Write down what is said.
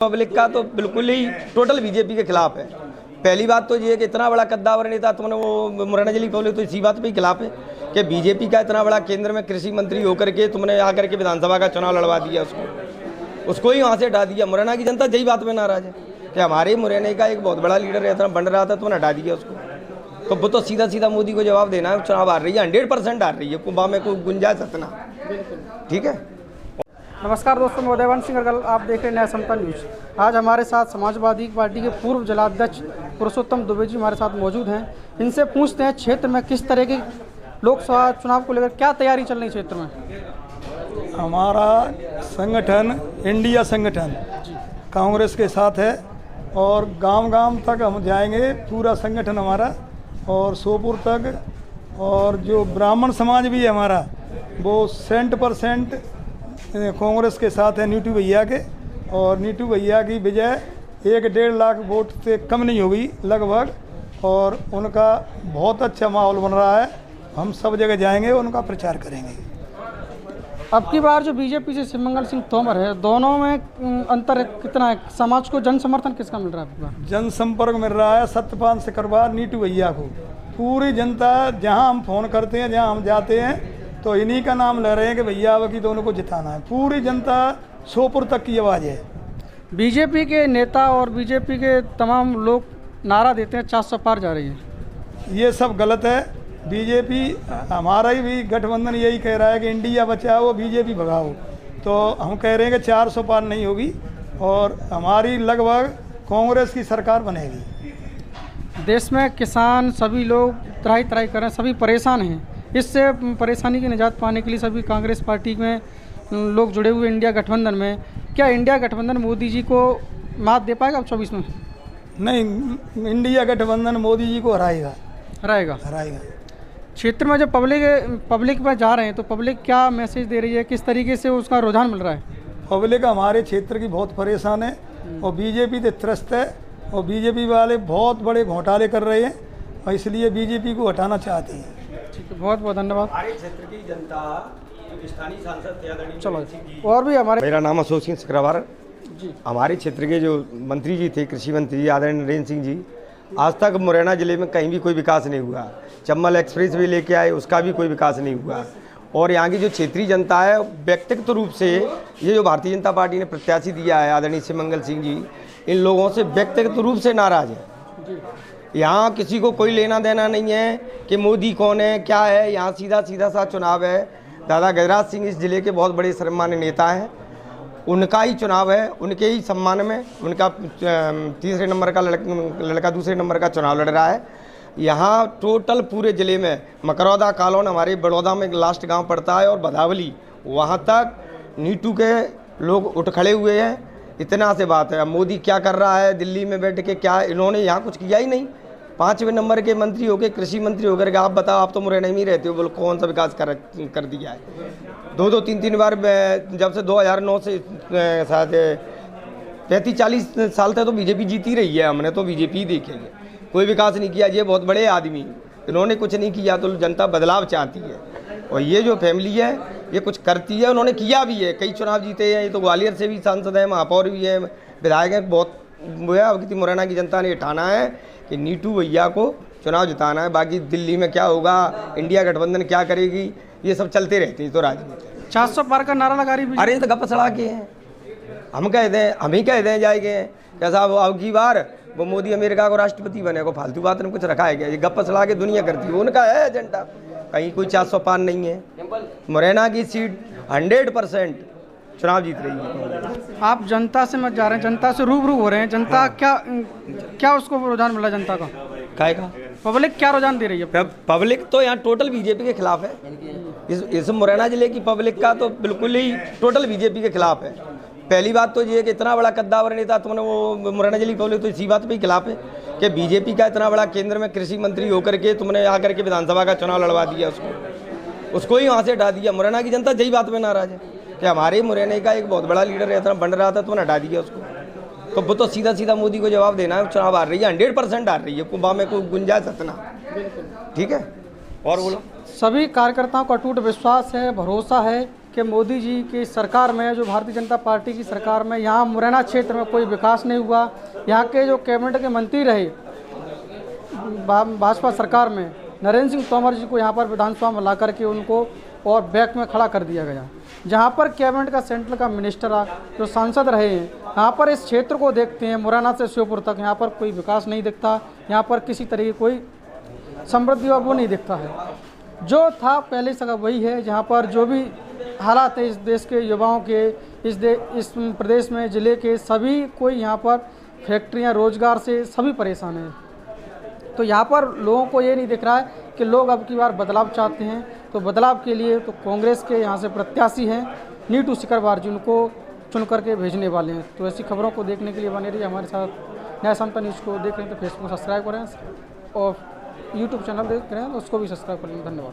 Public का तो बिल्कुल ही टोटल बीजेपी के खिलाफ है। पहली बात तो ये कि इतना बड़ा कद्दावर नेता तुमने वो मुरैना जिले पब्लिक तो इसी बात पे ही खिलाफ है कि बीजेपी का इतना बड़ा केंद्र में कृषि मंत्री होकर के तुमने आकर के विधानसभा का चुनाव लड़वा दिया, उसको ही वहाँ से हटा दिया। मुरैना की जनता यही बात में नाराज है कि हमारे मुरैना का एक बहुत बड़ा लीडर इतना बन रहा था, तुमने हटा दिया उसको। तो वो तो सीधा सीधा मोदी को जवाब देना है। चुनाव हार रही है, 100% हार रही है, कुंभा में कोई गुंजाइश इतना। ठीक है। नमस्कार दोस्तों, मैं उदयवंत सिंह गर्गल, आप देख रहे हैं नया समता न्यूज़। आज हमारे साथ समाजवादी पार्टी के पूर्व जिलाध्यक्ष पुरुषोत्तम दुबे जी हमारे साथ मौजूद हैं। इनसे पूछते हैं क्षेत्र में किस तरह के लोकसभा चुनाव को लेकर क्या तैयारी चल रही है क्षेत्र में। हमारा संगठन इंडिया संगठन कांग्रेस के साथ है और गांव-गांव तक हम जाएंगे, पूरा संगठन हमारा, और सोपुर तक। और जो ब्राह्मण समाज भी है हमारा, वो 100% कांग्रेस के साथ है, नीटू भैया के। और नीटू भैया की विजय 1-1.5 लाख वोट से कम नहीं होगी लगभग, और उनका बहुत अच्छा माहौल बन रहा है। हम सब जगह जाएंगे, उनका प्रचार करेंगे। अब की बार जो बीजेपी से शिवमंगल सिंह तोमर है, दोनों में अंतर कितना है? समाज को जन समर्थन किसका मिल रहा है? जनसंपर्क मिल रहा है सत्यपाल सिकरवार नीटू भैया को। पूरी जनता, जहां हम फ़ोन करते हैं, जहां हम जाते हैं, तो इन्हीं का नाम ले रहे हैं कि भैया की दोनों को जिताना है। पूरी जनता सोपुर तक की आवाज़ है। बीजेपी के नेता और बीजेपी के तमाम लोग नारा देते हैं 400 पार जा रही है। ये सब गलत है। बीजेपी, हमारा ही भी गठबंधन यही कह रहा है कि इंडिया बचाओ, बीजेपी भगाओ। तो हम कह रहे हैं कि 400 पार नहीं होगी और हमारी लगभग कांग्रेस की सरकार बनेगी। देश में किसान सभी लोग त्राही त्राही कर रहे हैं, सभी परेशान हैं। इससे परेशानी की निजात पाने के लिए सभी कांग्रेस पार्टी में लोग जुड़े हुए इंडिया गठबंधन में। क्या इंडिया गठबंधन मोदी जी को मात दे पाएगा अब 24 में? नहीं, इंडिया गठबंधन मोदी जी को हराएगा। क्षेत्र में जो पब्लिक में जा रहे हैं, तो पब्लिक क्या मैसेज दे रही है, किस तरीके से उसका रुझान मिल रहा है? पब्लिक हमारे क्षेत्र की बहुत परेशान है और बीजेपी से त्रस्त है, और बीजेपी वाले बहुत बड़े घोटाले कर रहे हैं और इसलिए बीजेपी को हटाना चाहते हैं। ठीक है, बहुत बहुत धन्यवाद। हमारे क्षेत्र की जनता, स्थानीय सांसद, चलो और भी हमारे। मेरा नाम अशोक सिंह सिकरवार जी। हमारे क्षेत्र के जो मंत्री जी थे, कृषि मंत्री आदरणीय नरेंद्र सिंह जी, आज तक मुरैना जिले में कहीं भी कोई विकास नहीं हुआ। चंबल एक्सप्रेस वे लेके आए, उसका भी कोई विकास नहीं हुआ। और यहाँ की जो क्षेत्रीय जनता है, व्यक्तिगत रूप से ये जो भारतीय जनता पार्टी ने प्रत्याशी दिया है आदरणीय शिवमंगल सिंह जी, इन लोगों से व्यक्तिगत रूप से नाराज है। यहाँ किसी को कोई लेना देना नहीं है कि मोदी कौन है क्या है। यहाँ सीधा सा चुनाव है। दादा गजराज सिंह इस जिले के बहुत बड़े सम्मान्य नेता हैं, उनका ही चुनाव है, उनके ही सम्मान में उनका तीसरे नंबर का लड़का दूसरे नंबर का चुनाव लड़ रहा है। यहाँ टोटल पूरे ज़िले में मकरौदा कॉलोन हमारे बड़ौदा में लास्ट गांव पड़ता है, और बदावली, वहाँ तक नीटू के लोग उठ खड़े हुए हैं। इतना से बात है। अब मोदी क्या कर रहा है दिल्ली में बैठ के, क्या इन्होंने यहाँ कुछ किया ही नहीं। 5वें नंबर के मंत्री हो गए, कृषि मंत्री होकर के आप बताओ, आप तो मुरैना में ही रहते हो, बोलो कौन सा विकास कर दिया है? 2-3 बार, जब से 2009 से शायद 35-40 साल तक तो बीजेपी जीती रही है। हमने तो बीजेपी देखी है, कोई विकास नहीं किया। ये बहुत बड़े आदमी, इन्होंने कुछ नहीं किया, तो जनता बदलाव चाहती है। और ये जो फैमिली है, ये कुछ करती है, उन्होंने किया भी है, कई चुनाव जीते हैं। ये तो ग्वालियर से भी सांसद हैं, महापौर भी हैं, विधायक हैं। बहुत वो है। अब मुरैना की जनता ने ठाना है कि नीटू भैया को चुनाव जिताना है। बाकी दिल्ली में क्या होगा, इंडिया गठबंधन क्या करेगी, ये सब चलते रहते हैं। तो राजनीति 400 पार का नारा लगा रही। अरे तो गप सड़ा के हैं, हम कह दें जाएंगे कैसा अब की बार वो मोदी अमेरिका को राष्ट्रपति बने को फालतू बात ने कुछ रखा है क्या? ये गप सड़ा के दुनिया करती है, उनका है एजेंडा। कहीं कोई 400 पार नहीं है। मुरैना की सीट 100% चुनाव जीत रही है। आप जनता से मत जा रहे हैं, जनता से रूबरू हो रहे हैं। जनता क्या उसको रुझान मिला जनता का? काय का पब्लिक क्या रुझान दे रही है? पब्लिक तो यहाँ टोटल बीजेपी के खिलाफ है। इस मुरैना जिले की पब्लिक का तो बिल्कुल ही टोटल बीजेपी के खिलाफ है। पहली बात तो ये कि इतना बड़ा कद्दावर नेता तुमने वो मुरैना जिले की पब्लिक तो इसी बात पे ही खिलाफ है कि बीजेपी का इतना बड़ा केंद्र में कृषि मंत्री होकर के तुमने आकर के विधानसभा का चुनाव लड़वा दिया, उसको ही वहाँ से हटा दिया। मुरैना की जनता यही बात में नाराज है कि हमारे मुरैना का एक बहुत बड़ा लीडर इतना बन रहा था, तुमने हटा दिया उसको। तो वो तो सीधा मोदी को जवाब देना है। चुनाव हार रही है, 100% हार रही है, कुंभा में कोई गुंजाइश इतना। ठीक है। और बोलो। सभी कार्यकर्ताओं का अटूट विश्वास है, भरोसा है कि मोदी जी की सरकार में, जो भारतीय जनता पार्टी की सरकार में, यहाँ मुरैना क्षेत्र में कोई विकास नहीं हुआ। यहाँ के जो कैबिनेट के मंत्री रहे भाजपा सरकार में, नरेंद्र सिंह तोमर जी को यहाँ पर विधानसभा में ला करके उनको और बैक में खड़ा कर दिया गया। जहाँ पर कैबिनेट का सेंट्रल का मिनिस्टर जो सांसद रहे हैं, यहाँ पर इस क्षेत्र को देखते हैं मुरैना से श्योपुर तक, यहाँ पर कोई विकास नहीं दिखता, यहाँ पर किसी तरह की कोई समृद्धि और वो नहीं दिखता है। जो था पहले से वही है। जहाँ पर जो भी हालात है इस देश के युवाओं के, इस प्रदेश में ज़िले के सभी कोई यहाँ पर फैक्ट्रियाँ, रोजगार से सभी परेशान हैं। तो यहाँ पर लोगों को ये नहीं दिख रहा है कि लोग अब की बार बदलाव चाहते हैं। तो बदलाव के लिए तो कांग्रेस के यहाँ से प्रत्याशी हैं नीतू सिकरवार जी, उनको चुन करके भेजने वाले हैं। तो ऐसी खबरों को देखने के लिए बने रहिए हमारे साथ। नया समता न्यूज़ को देख रहे हैं तो फेसबुक सब्सक्राइब करें और यूट्यूब चैनल देख रहे हैं तो उसको भी सब्सक्राइब करें। धन्यवाद।